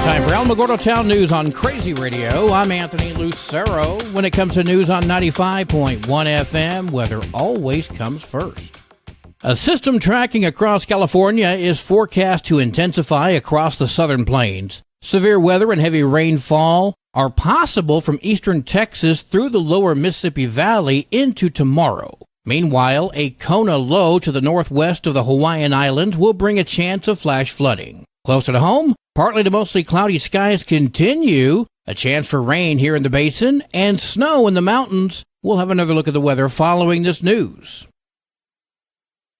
Time for Alamogordo Town News on Crazy Radio. I'm Anthony Lucero. When it comes to news on 95.1 FM, weather always comes first. A system tracking across California is forecast to intensify across the southern plains. Severe weather and heavy rainfall are possible from eastern Texas through the lower Mississippi Valley into tomorrow. Meanwhile, a Kona low to the northwest of the Hawaiian Islands will bring a chance of flash flooding. Closer to home, partly to mostly cloudy skies continue, a chance for rain here in the basin, and snow in the mountains. We'll have another look at the weather following this news.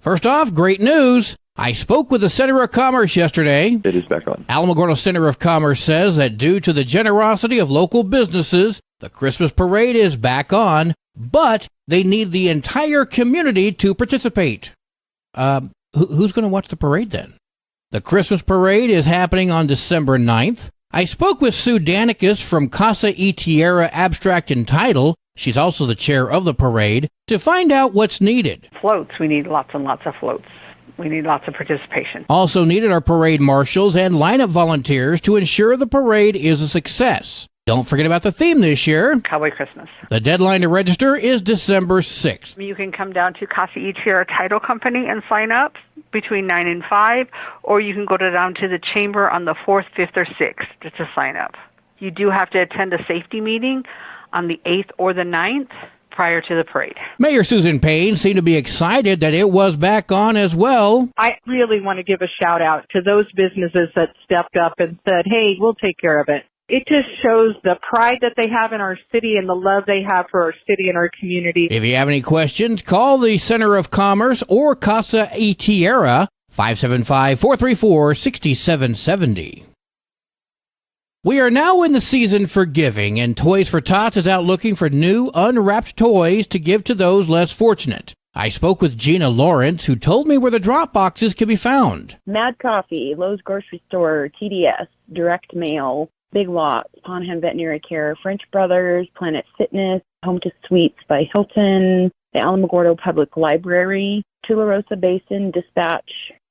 First off, great news. I spoke with the Center of Commerce yesterday. It is back on. Alamogordo Center of Commerce says that due to the generosity of local businesses, the Christmas parade is back on, but they need the entire community to participate. Who's going to watch the parade then? The Christmas parade is happening on December 9th. I spoke with Sue Danicus from Casa y Tierra Abstract and Title. She's also the chair of the parade, to find out what's needed. Floats. We need lots and lots of floats. We need lots of participation. Also needed are parade marshals and lineup volunteers to ensure the parade is a success. Don't forget about the theme this year. Cowboy Christmas. The deadline to register is December 6th. You can come down to Casa y Tierra Title Company and sign up between 9 and 5, or you can go down to the chamber on the 4th, 5th, or 6th to sign up. You do have to attend a safety meeting on the 8th or the 9th prior to the parade. Mayor Susan Payne seemed to be excited that it was back on as well. I really want to give a shout out to those businesses that stepped up and said, hey, we'll take care of it. It just shows the pride that they have in our city and the love they have for our city and our community. If you have any questions, call the Center of Commerce or Casa y Tierra, 575-434-6770. We are now in the season for giving, and Toys for Tots is out looking for new, unwrapped toys to give to those less fortunate. I spoke with Gina Lawrence, who told me where the drop boxes can be found. Mad Coffee, Lowe's Grocery Store, TDS, Direct Mail, Big Lots, Ponham Veterinary Care, French Brothers, Planet Fitness, Home to Suites by Hilton, the Alamogordo Public Library, Tularosa Basin, Dispatch,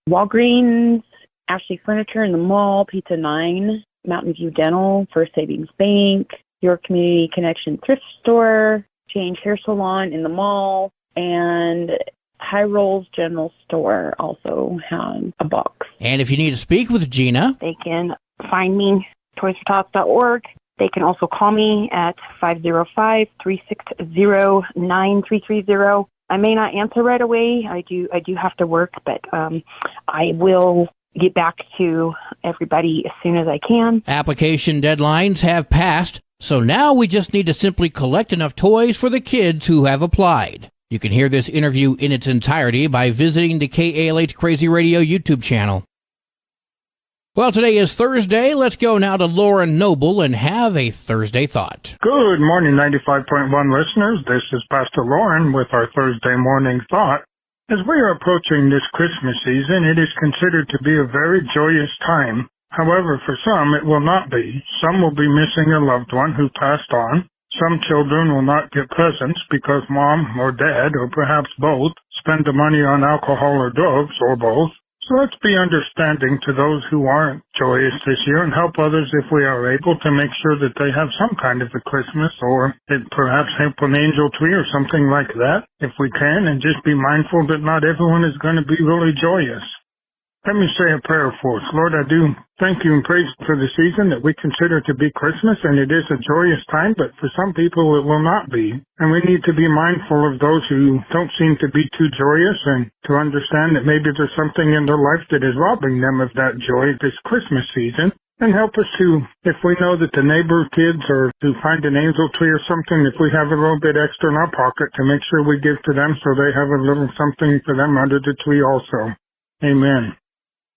Walgreens, Ashley Furniture in the Mall, Pizza 9, Mountain View Dental, First Savings Bank, Your Community Connection Thrift Store, Change Hair Salon in the Mall, and High Rolls General Store also has a box. And if you need to speak with Gina, they can find me toysfortots.org. They can also call me at 505-360-9330. I may not answer right away. I do have to work, but I will get back to everybody as soon as I can. Application deadlines have passed, so now we just need to simply collect enough toys for the kids who have applied. You can hear this interview in its entirety by visiting the KALH Crazy Radio YouTube channel. Well, today is Thursday. Let's go now to Lauren Noble and have a Thursday thought. Good morning, 95.1 listeners. This is Pastor Lauren with our Thursday morning thought. As we are approaching this Christmas season, it is considered to be a very joyous time. However, for some, it will not be. Some will be missing a loved one who passed on. Some children will not get presents because mom or dad, or perhaps both, spend the money on alcohol or drugs, or both. So let's be understanding to those who aren't joyous this year and help others if we are able to make sure that they have some kind of a Christmas, or perhaps help an angel tree or something like that if we can, and just be mindful that not everyone is going to be really joyous. Let me say a prayer for us. Lord, I do thank you and praise you for the season that we consider to be Christmas, and it is a joyous time, but for some people it will not be. And we need to be mindful of those who don't seem to be too joyous, and to understand that maybe there's something in their life that is robbing them of that joy this Christmas season. And help us to, if we know that the neighbor kids are to find an angel tree or something, if we have a little bit extra in our pocket, to make sure we give to them so they have a little something for them under the tree also. Amen.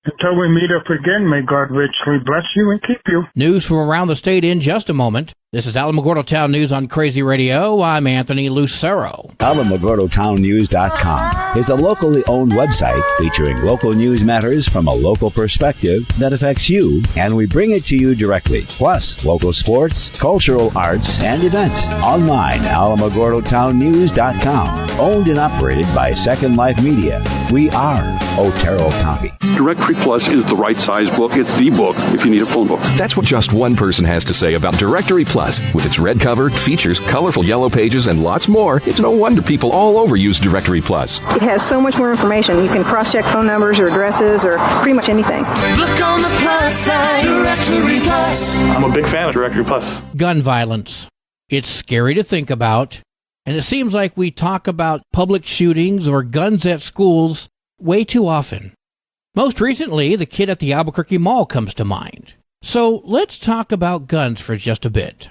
Until we meet up again, may God richly bless you and keep you. News from around the state in just a moment. This is Alamogordo Town News on Crazy Radio. I'm Anthony Lucero. AlamogordoTownNews.com is a locally owned website featuring local news matters from a local perspective that affects you, and we bring it to you directly. Plus, local sports, cultural arts, and events. Online, AlamogordoTownNews.com. Owned and operated by Second Life Media. We are Otero County. Directory Plus is the right size book. It's the book if you need a phone book. That's what just one person has to say about Directory Plus. With its red cover, features, colorful yellow pages, and lots more, it's no wonder people all over use Directory Plus. It has so much more information. You can cross-check phone numbers or addresses or pretty much anything. Look on the plus side, Directory Plus. I'm a big fan of Directory Plus. Gun violence. It's scary to think about, and it seems like we talk about public shootings or guns at schools way too often. Most recently, the kid at the Albuquerque Mall comes to mind. So let's talk about guns for just a bit.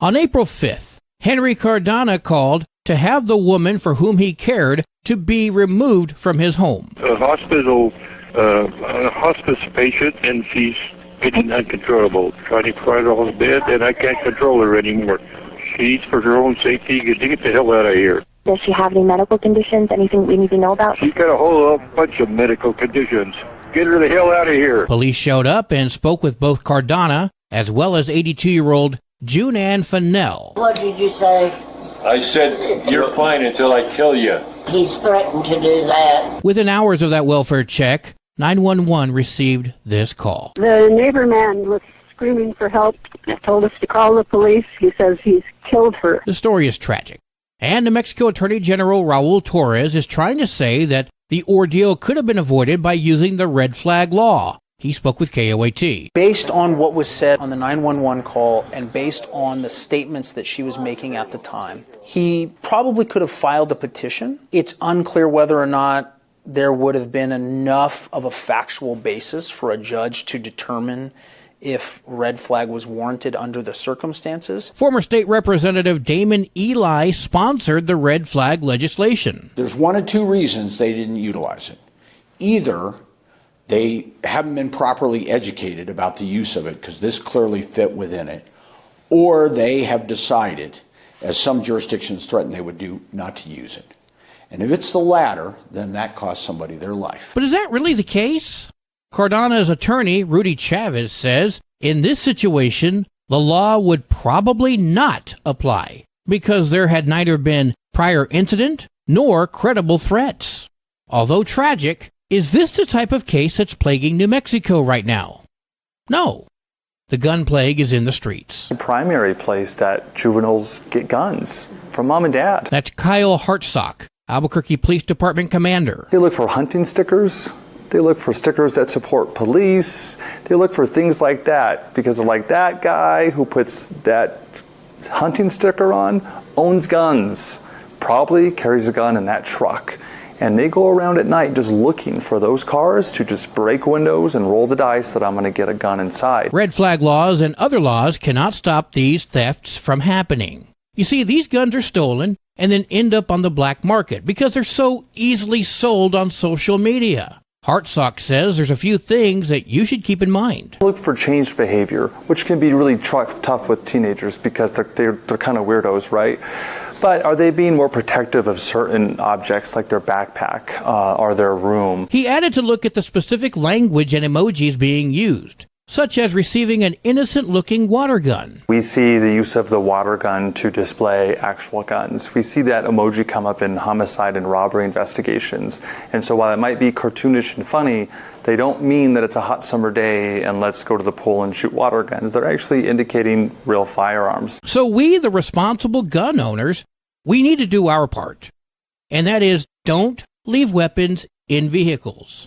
On April 5th, Henry Cardona called to have the woman for whom he cared to be removed from his home. A hospice patient, and she's getting uncontrollable, trying to cry on the bed, and I can't control her anymore. She needs, for her own safety, to get the hell out of here. Does she have any medical conditions, anything we need to know about? She's got a whole bunch of medical conditions. Get her the hell out of here. Police showed up and spoke with both Cardona as well as 82-year-old June Ann Fennell. What did you say? I said, you're fine until I kill you. He's threatened to do that. Within hours of that welfare check, 911 received this call. The neighbor man was screaming for help, told us to call the police. He says he's killed her. The story is tragic. And New Mexico Attorney General Raul Torres is trying to say that the ordeal could have been avoided by using the red flag law. He spoke with KOAT. Based on what was said on the 911 call and based on the statements that she was making at the time, he probably could have filed a petition. It's unclear whether or not there would have been enough of a factual basis for a judge to determine if red flag was warranted under the circumstances. Former State Representative Damon Eli sponsored the red flag legislation. There's one of two reasons they didn't utilize it. Either they haven't been properly educated about the use of it, because this clearly fit within it, or they have decided, as some jurisdictions threatened they would do, not to use it. And if it's the latter, then that costs somebody their life. But is that really the case? Cardona's attorney, Rudy Chavez, says in this situation, the law would probably not apply because there had neither been prior incident nor credible threats. Although tragic, is this the type of case that's plaguing New Mexico right now? No. The gun plague is in the streets. The primary place that juveniles get guns from mom and dad. That's Kyle Hartsock, Albuquerque Police Department commander. They look for hunting stickers. They look for stickers that support police. They look for things like that because they're like, that guy who puts that hunting sticker on owns guns, probably carries a gun in that truck. And they go around at night just looking for those cars to just break windows and roll the dice that I'm going to get a gun inside. Red flag laws and other laws cannot stop these thefts from happening. You see, these guns are stolen and then end up on the black market because they're so easily sold on social media. Hartsock says there's a few things that you should keep in mind. Look for changed behavior, which can be really tough with teenagers because they're kind of weirdos, right? But are they being more protective of certain objects like their backpack or their room? He added to look at the specific language and emojis being used, such as receiving an innocent-looking water gun. We see the use of the water gun to display actual guns. We see that emoji come up in homicide and robbery investigations. And so while it might be cartoonish and funny, they don't mean that it's a hot summer day and let's go to the pool and shoot water guns. They're actually indicating real firearms. So we, the responsible gun owners, we need to do our part. And that is, don't leave weapons in vehicles.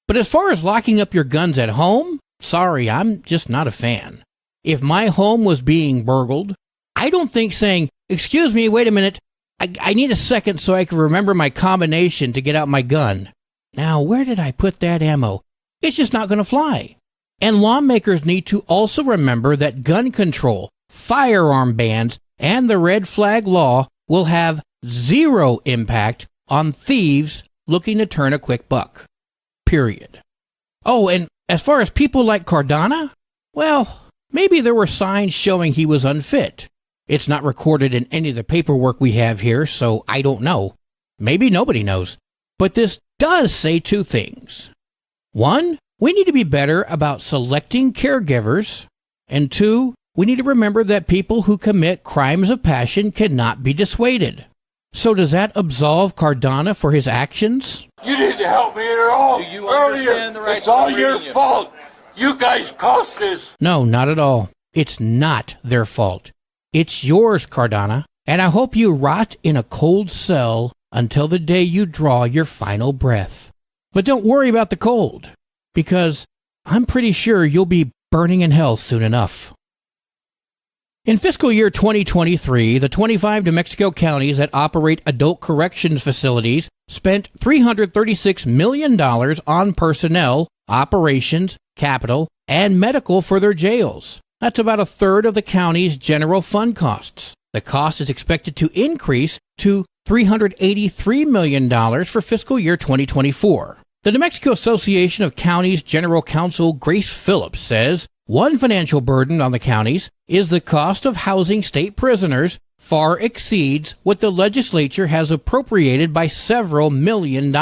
But as far as locking up your guns at home, sorry, I'm just not a fan. If my home was being burgled, I don't think saying, excuse me, wait a minute, I need a second so I can remember my combination to get out my gun. Now, where did I put that ammo? It's just not going to fly. And lawmakers need to also remember that gun control, firearm bans, and the red flag law will have zero impact on thieves looking to turn a quick buck. Period. Oh, and as far as people like Cardona, well, Maybe there were signs showing he was unfit. It's not recorded in any of the paperwork we have here, so I don't know. Maybe nobody knows. But this does say two things. One, we need to be better about selecting caregivers. And two, we need to remember that people who commit crimes of passion cannot be dissuaded. So does that absolve Cardona for his actions? You didn't help me at all. Do you understand the rights? It's all your fault. You guys caused this. No, not at all. It's not their fault. It's yours, Cardona. And I hope you rot in a cold cell until the day you draw your final breath. But don't worry about the cold, because I'm pretty sure you'll be burning in hell soon enough. In fiscal year 2023, the 25 New Mexico counties that operate adult corrections facilities spent $336 million on personnel, operations, capital, and medical for their jails. That's about a third of the county's general fund costs. The cost is expected to increase to $383 million for fiscal year 2024. The New Mexico Association of Counties General Counsel Grace Phillips says one financial burden on the counties is the cost of housing state prisoners far exceeds what the legislature has appropriated by several $1 million.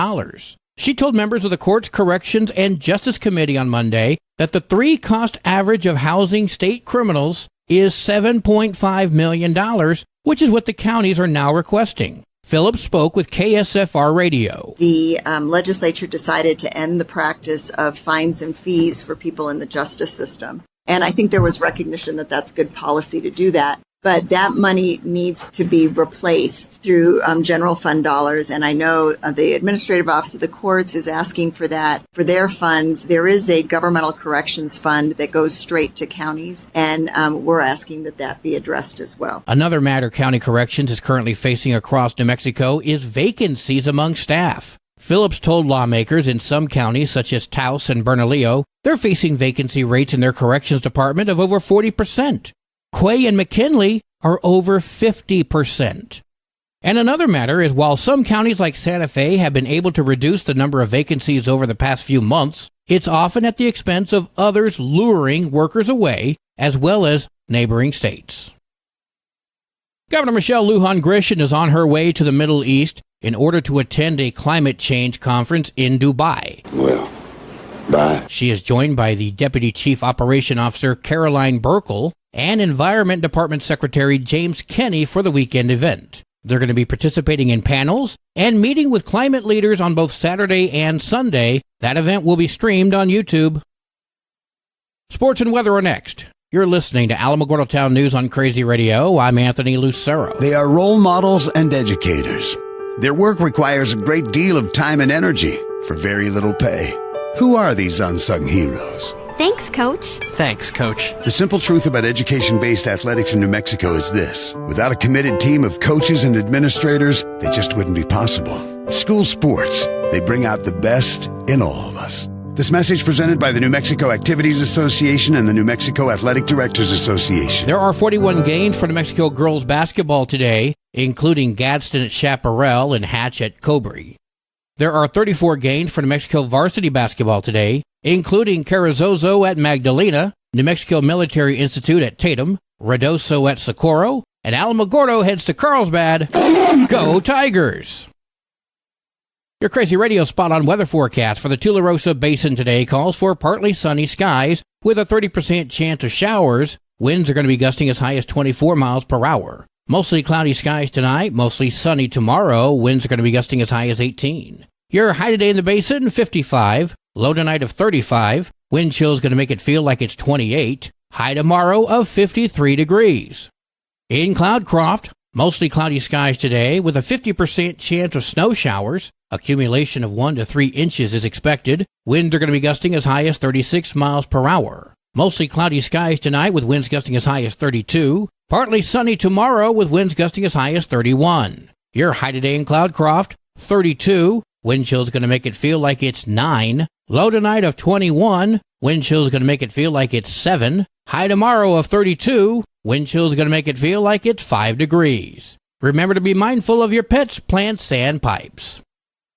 She told members of the Courts, Corrections, and Justice Committee on Monday that the three-cost average of housing state criminals is $7.5 million, which is what the counties are now requesting. Phillips spoke with KSFR Radio. The legislature decided to end the practice of fines and fees for people in the justice system. And I think there was recognition that that's good policy to do that. But that money needs to be replaced through general fund dollars. And I know the Administrative Office of the Courts is asking for that for their funds. There is a governmental corrections fund that goes straight to counties, and we're asking that that be addressed as well. Another matter county corrections is currently facing across New Mexico is vacancies among staff. Phillips told lawmakers in some counties, such as Taos and Bernalillo, they're facing vacancy rates in their corrections department of over 40%. Quay and McKinley are over 50%. And another matter is while some counties like Santa Fe have been able to reduce the number of vacancies over the past few months, it's often at the expense of others luring workers away, as well as neighboring states. Governor Michelle Lujan Grisham is on her way to the Middle East in order to attend a climate change conference in Dubai. Well, bye. She is joined by the Deputy Chief Operation Officer Caroline Burkle and Environment Department Secretary James Kenney for the weekend event. They're going to be participating in panels and meeting with climate leaders on both Saturday and Sunday. That event will be streamed on YouTube. Sports and weather are next. You're listening to Alamogordo Town News on Crazy Radio. I'm Anthony Lucero. They are role models and educators. Their work requires a great deal of time and energy for very little pay. Who are these unsung heroes? Thanks, Coach. Thanks, Coach. The simple truth about education-based athletics in New Mexico is this. Without a committed team of coaches and administrators, they just wouldn't be possible. School sports, they bring out the best in all of us. This message presented by the New Mexico Activities Association and the New Mexico Athletic Directors Association. There are 41 games for New Mexico girls basketball today, including Gadsden at Chaparral and Hatch at Cobury. There are 34 games for New Mexico varsity basketball today, including Carrizozo at Magdalena, New Mexico Military Institute at Tatum, Redoso at Socorro, and Alamogordo heads to Carlsbad. Go Tigers! Your Crazy Radio spot-on weather forecast for the Tularosa Basin today calls for partly sunny skies with a 30% chance of showers. Winds are going to be gusting as high as 24 miles per hour. Mostly cloudy skies tonight, mostly sunny tomorrow. Winds are going to be gusting as high as 18. Your high today in the basin, 55. Low tonight of 35. Wind chill is going to make it feel like it's 28. High tomorrow of 53 degrees. In Cloudcroft, mostly cloudy skies today with a 50% chance of snow showers. Accumulation of 1 to 3 inches is expected. Winds are going to be gusting as high as 36 miles per hour. Mostly cloudy skies tonight with winds gusting as high as 32. Partly sunny tomorrow with winds gusting as high as 31. Your high today in Cloudcroft, 32. Wind chill is going to make it feel like it's 9. Low tonight of 21. Wind chill is going to make it feel like it's 7. High tomorrow of 32. Wind chill is going to make it feel like it's 5 degrees. Remember to be mindful of your pets, plants, and pipes.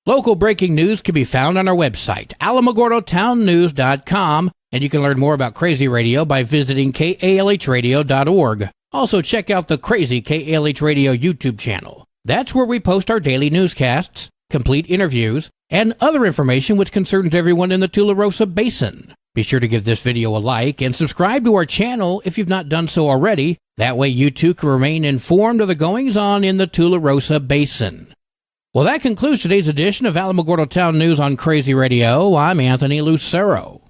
Local breaking news can be found on our website, alamogordotownnews.com. And you can learn more about Crazy Radio by visiting KALHradio.org. Also, check out the Crazy KALH Radio YouTube channel. That's where we post our daily newscasts, complete interviews, and other information which concerns everyone in the Tularosa Basin. Be sure to give this video a like and subscribe to our channel if you've not done so already. That way you too can remain informed of the goings-on in the Tularosa Basin. Well, that concludes today's edition of Alamogordo Town News on Crazy Radio. I'm Anthony Lucero.